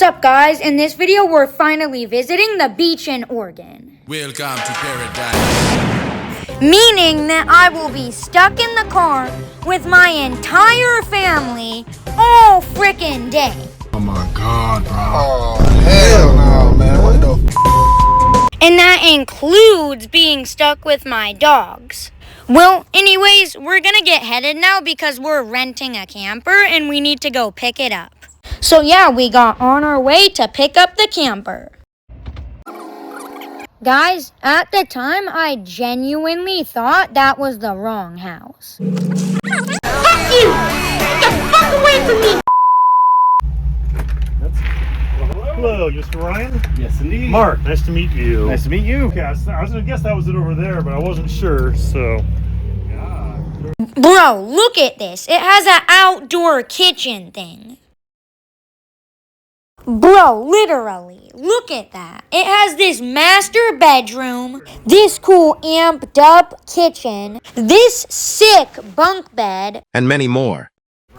Sup guys, in this video we're finally visiting the beach in Oregon. Welcome to paradise. Meaning that I will be stuck in the car with my entire family all frickin' day. Oh my god, bro. Oh, hell no, man. What the And that includes being stuck with my dogs. Well, anyways, we're gonna get headed now because we're renting a camper and we need to go pick it up. So yeah, we got on our way to pick up the camper. Guys, at the time, I genuinely thought that was the wrong house. Fuck you! Get the fuck away from me! Hello, Mr. Ryan. Yes, indeed. Mark, nice to meet you. Nice to meet you. Okay, I was gonna guess that was it over there, but I wasn't sure, so. Bro, look at this. It has an outdoor kitchen thing. Bro, literally, look at that. It has this master bedroom, this cool amped up kitchen, this sick bunk bed, And many more.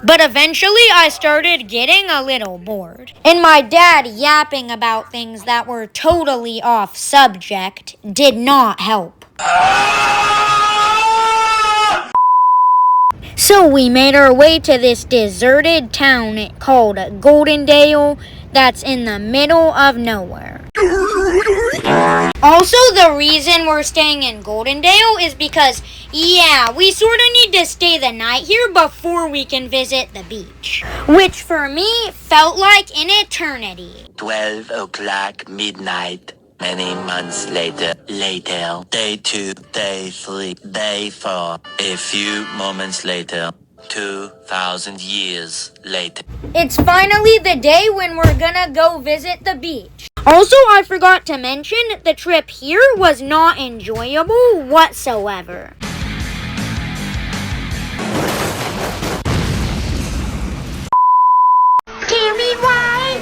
but eventually I started getting a little bored. And my dad yapping about things that were totally off subject did not help. So we made our way to this deserted town called Goldendale that's in the middle of nowhere. Also, the reason we're staying in Goldendale is because, yeah, we sort of need to stay the night here before we can visit the beach. Which for me felt like an eternity. 12 o'clock midnight. Many months later. Day 2, day 3, day 4. A few moments later. 2,000 years later. It's finally the day when we're gonna go visit the beach. Also, I forgot to mention, the trip here was not enjoyable whatsoever. Tell me why.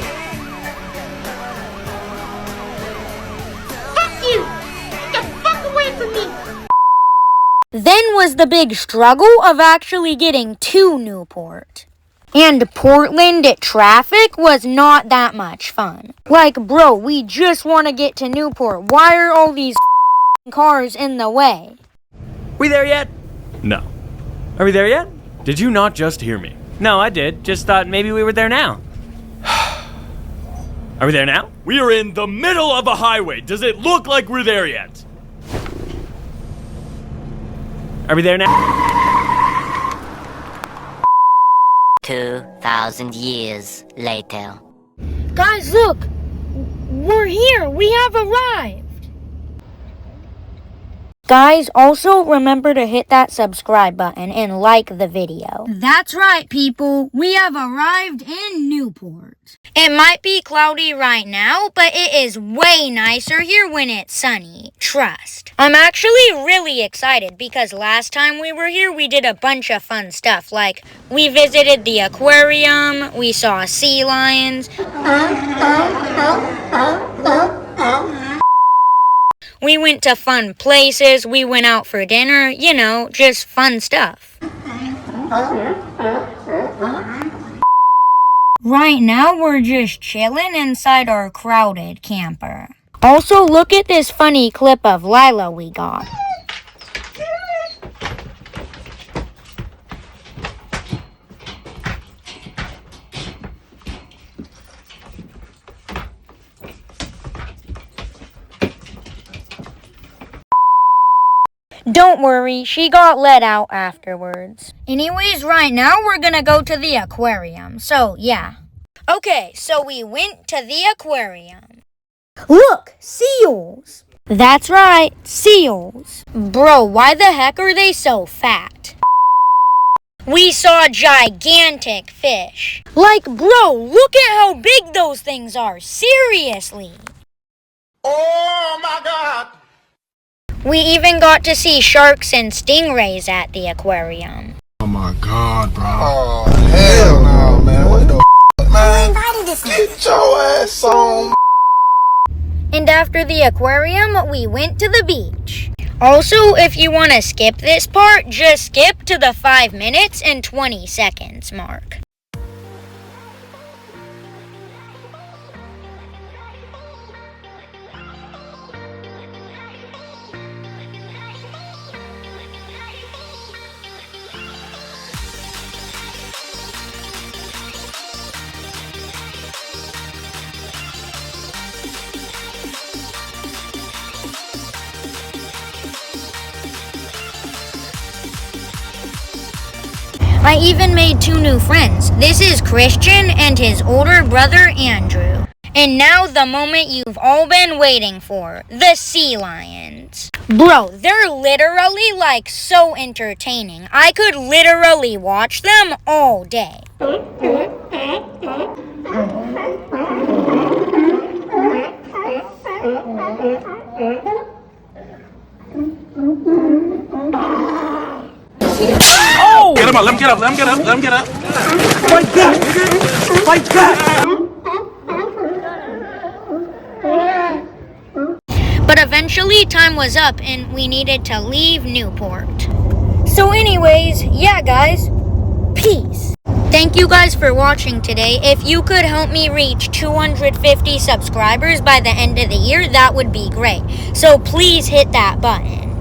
Fuck you! Get the fuck away from me! Then was the big struggle of actually getting to Newport. And Portland traffic was not that much fun. Like, bro, we just want to get to Newport. Why are all these cars in the way? We there yet? No. Are we there yet? Did you not just hear me? No, I did. Just thought maybe we were there now. Are we there now? We are in the middle of a highway. Does it look like we're there yet? Are we there now? 2,000 years later. Guys, look! We're here! We have arrived! Guys, also remember to hit that subscribe button and like the video. That's right, people. We have arrived in Newport. It might be cloudy right now, but it is way nicer here when it's sunny. Trust. I'm actually really excited because last time we were here, we did a bunch of fun stuff. Like, we visited the aquarium, we saw sea lions. We went to fun places, we went out for dinner, you know, just fun stuff. Right now, we're just chilling inside our crowded camper. Also, look at this funny clip of Lila we got. Don't worry, she got let out afterwards. Anyways, right now we're gonna go to the aquarium, so yeah. Okay, so we went to the aquarium. Look, seals! That's right, seals. Bro, why the heck are they so fat? We saw gigantic fish. Like, bro, look at how big those things are, seriously. Oh my god! We even got to see sharks and stingrays at the aquarium. Oh my god, bro. Oh, hell no, man. What the man? Get your ass on. And after the aquarium, we went to the beach. Also, if you want to skip this part, just skip to the 5 minutes and 20 seconds mark. I even made 2 new friends. This is Christian and his older brother Andrew. And now the moment you've all been waiting for, the sea lions. Bro, they're literally like so entertaining. I could literally watch them all day. Get him up, let him get up, let him get up, let him get up. Fight back, nigga! Fight back! But eventually time was up and we needed to leave Newport. So anyways, yeah guys, peace. Thank you guys for watching today. If you could help me reach 250 subscribers by the end of the year, that would be great. So please hit that button.